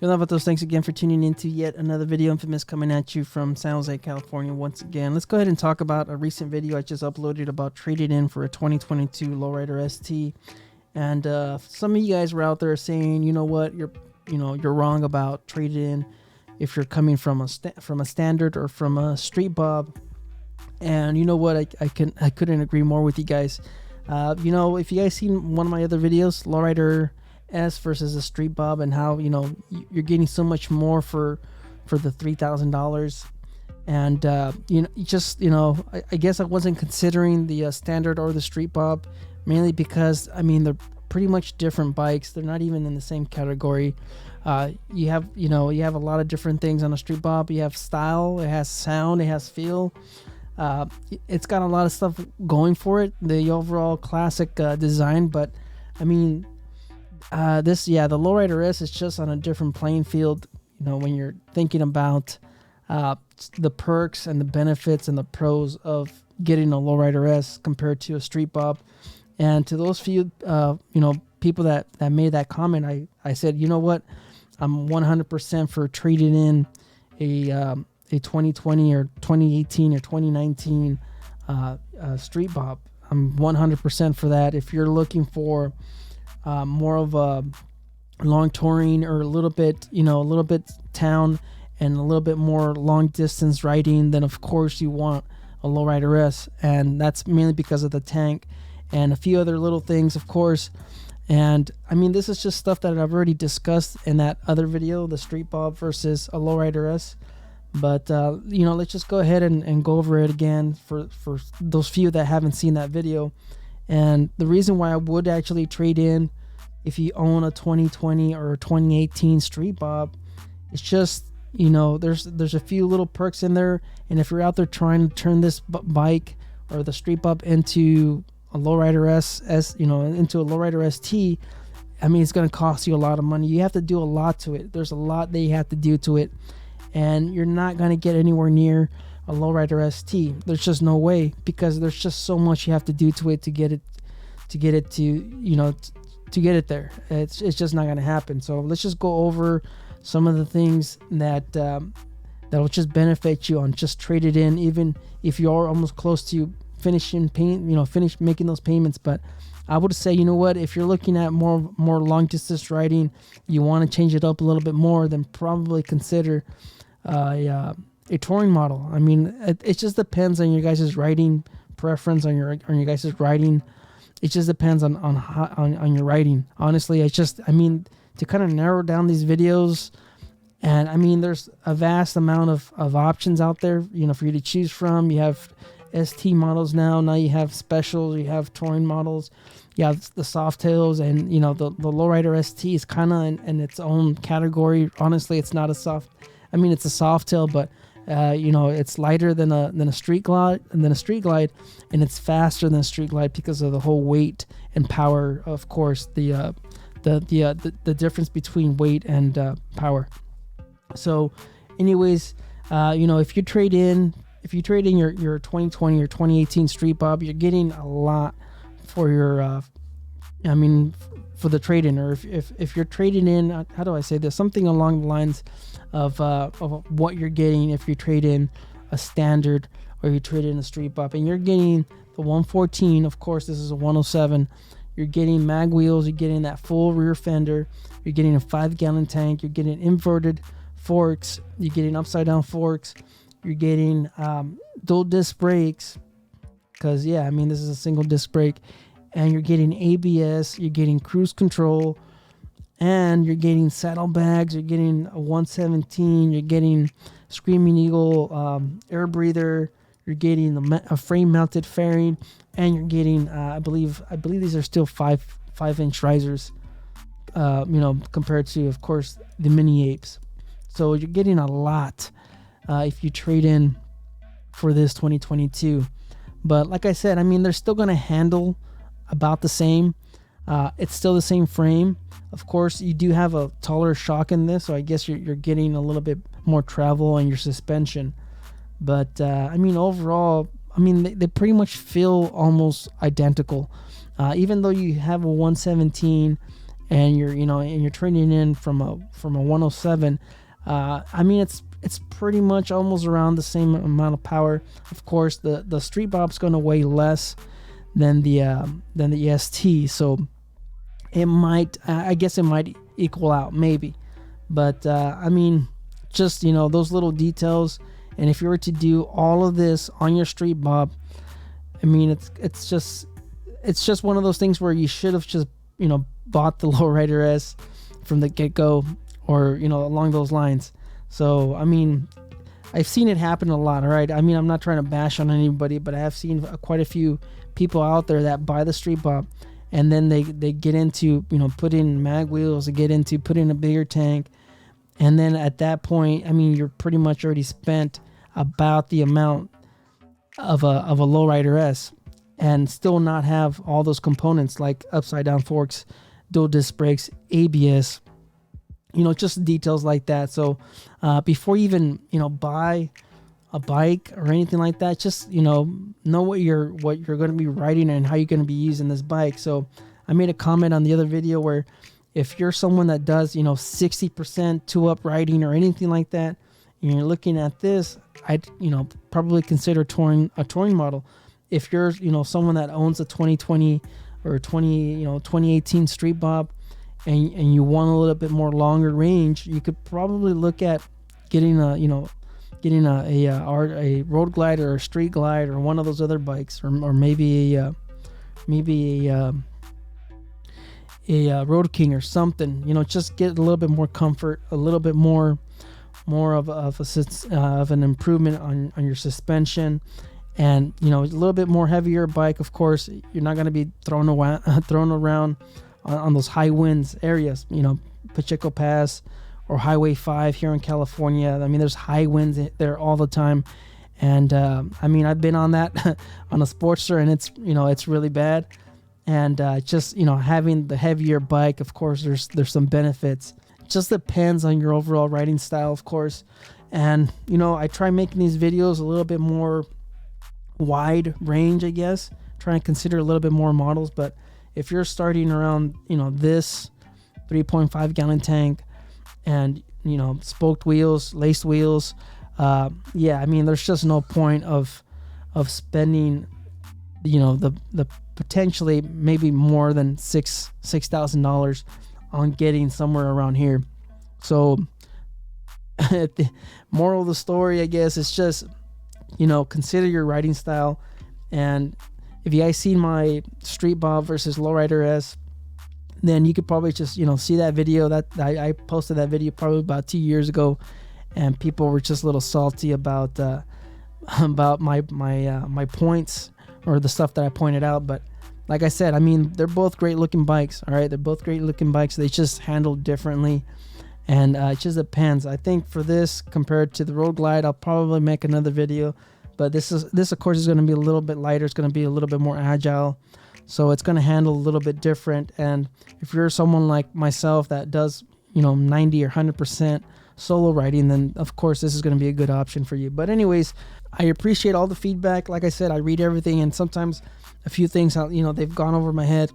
Beloved, thanks again for tuning in to yet another video. Infamous coming at you from San Jose, California once again. Let's go ahead and talk about a recent video I just uploaded about trading in for a 2022 Lowrider ST. And some of you guys were out there saying, you know what, you're wrong about trading in if you're coming from a standard or from a street bob. And you know what, I couldn't agree more with you guys. If you guys seen one of my other videos, Lowrider S versus a street bob, and how you're getting so much more for the $3,000, and I guess I wasn't considering the standard or the street bob, mainly because they're pretty much different bikes. They're not even in the same category. You have a lot of different things on a street bob. You have style, it has sound, it has feel. It's got a lot of stuff going for it, the overall classic design, but the Lowrider S is just on a different playing field. When you're thinking about the perks and the benefits and the pros of getting a Lowrider S compared to a street bob. And to those few people that made that comment, I said, you know what, I'm 100% for trading in a 2020 or 2018 or 2019 street bob. I'm 100% for that. If you're looking for more of a long touring, or a little bit town and a little bit more long distance riding, then of course you want a Lowrider S, and that's mainly because of the tank and a few other little things, of course. And this is just stuff that I've already discussed in that other video, the street bob versus a Lowrider S. But let's just go ahead and go over it again for those few that haven't seen that video. And the reason why I would actually trade in if you own a 2020 or 2018 street bob, it's just, there's a few little perks in there. And if you're out there trying to turn this bike or the street bob into a Lowrider into a Lowrider ST, it's going to cost you a lot of money. You have to do a lot to it. There's a lot that you have to do to it, and you're not going to get anywhere near a Lowrider ST. There's just no way, because there's just so much you have to do to it to get it there. It's just not going to happen. So let's just go over some of the things that will just benefit you on just trade it in, even if you are almost close to finish making those payments. But I would say, if you're looking at more long distance riding, you want to change it up a little bit more, then probably consider a touring model. It just depends on your guys' riding preference, on your guys' riding. It just depends on your riding. Honestly, it's just, to kind of narrow down these videos, and there's a vast amount of options out there, for you to choose from. You have ST models now you have specials, you have touring models, you have the soft tails, and the Lowrider ST is kind of in its own category. Honestly, it's not a soft, it's a soft tail, but it's lighter than a street glide, and it's faster than a street glide because of the whole weight and power. Of course, the difference between weight and power. So, anyways, if you trade in your 2020 or 2018 street bob, you're getting a lot for your for the trade-in. Or if you're trading in, how do I say this, something along the lines of what you're getting if you trade in a standard or you trade in a street bob, and you're getting the 114. Of course, this is a 107. You're getting mag wheels, you're getting that full rear fender, you're getting a 5-gallon tank, you're getting inverted forks, you're getting upside down forks, you're getting dual disc brakes, because this is a single disc brake, and you're getting ABS, you're getting cruise control, and you're getting saddlebags, you're getting a 117, you're getting Screaming Eagle air breather, you're getting a frame mounted fairing, and you're getting I believe these are still 5-inch risers, compared to, of course, the mini apes. So you're getting a lot if you trade in for this 2022. But like I said, they're still going to handle about the same. It's still the same frame. Of course, you do have a taller shock in this, so I guess you're getting a little bit more travel in your suspension. But overall, they pretty much feel almost identical. Even though you have a 117 and you're trading in from a 107, I mean it's pretty much almost around the same amount of power. Of course, the Street Bob's going to weigh less than the ST, so it might, I guess it might equal out maybe. But I mean, just those little details, and if you were to do all of this on your Street Bob, I mean it's just one of those things where you should have just bought the Lowrider S from the get-go, or along those lines. So I mean, I've seen it happen a lot. All right, I mean, I'm not trying to bash on anybody, but I have seen quite a few people out there that buy the Street Bob, and then they get into put in mag wheels, they get into put in a bigger tank, and then at that point, I mean, you're pretty much already spent about the amount of a Lowrider S, and still not have all those components like upside down forks, dual disc brakes, ABS, just details like that. So before you even buy a bike or anything like that, just know what you're going to be riding and how you're going to be using this bike. So I made a comment on the other video where if you're someone that does 60% two up riding or anything like that, and you're looking at this, I'd probably consider a touring model. If you're someone that owns a 2020 or 2018 Street Bob, and you want a little bit more longer range, you could probably look at getting a road glide or a street glide or one of those other bikes, or maybe a Road King or something. Just get a little bit more comfort, a little bit more of an improvement on your suspension, and a little bit more heavier bike. Of course, you're not going to be thrown around on those high winds areas, Pacheco Pass or Highway 5 here in California. I mean, there's high winds there all the time, and I mean, I've been on that on a Sportster, and it's really bad. And just having the heavier bike, of course, there's some benefits. Just depends on your overall riding style, of course. And I try making these videos a little bit more wide range, I guess, trying to consider a little bit more models. But if you're starting around this 3.5 gallon tank and spoked wheels, laced wheels, yeah, I mean, there's just no point of spending the potentially maybe more than $6,000 on getting somewhere around here. So the moral of the story, I guess, is just consider your riding style. And if you guys seen my Street Bob versus Lowrider S, then you could probably just see that video that I posted that video probably about 2 years ago, and people were just a little salty about my points or the stuff that I pointed out. But like I said, I mean, they're both great looking bikes. All right, they're both great looking bikes. They just handle differently, and it just depends. I think for this, compared to the Road Glide, I'll probably make another video. But this of course is going to be a little bit lighter. It's going to be a little bit more agile, so it's going to handle a little bit different. And if you're someone like myself that does 90 or 100% solo riding, then of course this is going to be a good option for you. But anyways, I appreciate all the feedback. Like I said, I read everything, and sometimes a few things they've gone over my head.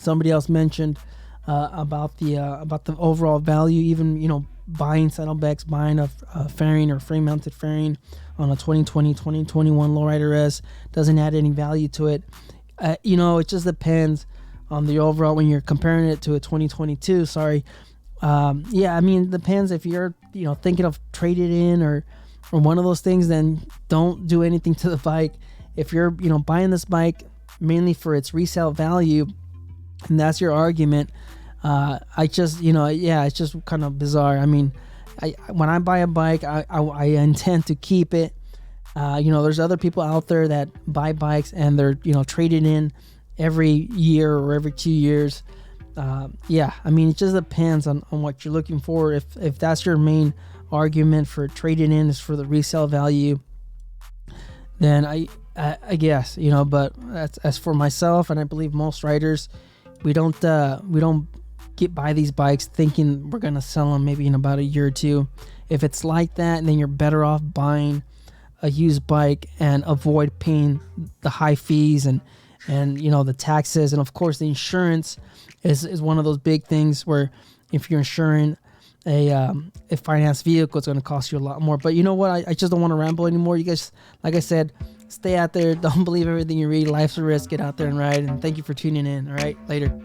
Somebody else mentioned about the overall value, even buying saddlebags, buying a fairing or frame mounted fairing on a 2020 2021 Lowrider S doesn't add any value to it. It just depends on the overall when you're comparing it to a 2022. Yeah, I mean, it depends. If you're thinking of trading in or one of those things, then don't do anything to the bike. If you're buying this bike mainly for its resale value, and that's your argument, I just it's just kind of bizarre. I mean, when I buy a bike, I intend to keep it. There's other people out there that buy bikes and they're traded in every year or every 2 years. Yeah, I mean, it just depends on what you're looking for. If that's your main argument for trading in is for the resale value, then I guess but as for myself, and I believe most riders, we don't buy these bikes thinking we're gonna sell them maybe in about a year or two. If it's like that, then you're better off buying a used bike and avoid paying the high fees and and you know, the taxes, and of course the insurance is one of those big things where if you're insuring a finance vehicle, it's going to cost you a lot more. But you know what? I just don't want to ramble anymore. You guys, like I said, stay out there. Don't believe everything you read. Life's a risk. Get out there and ride. And thank you for tuning in. All right, later.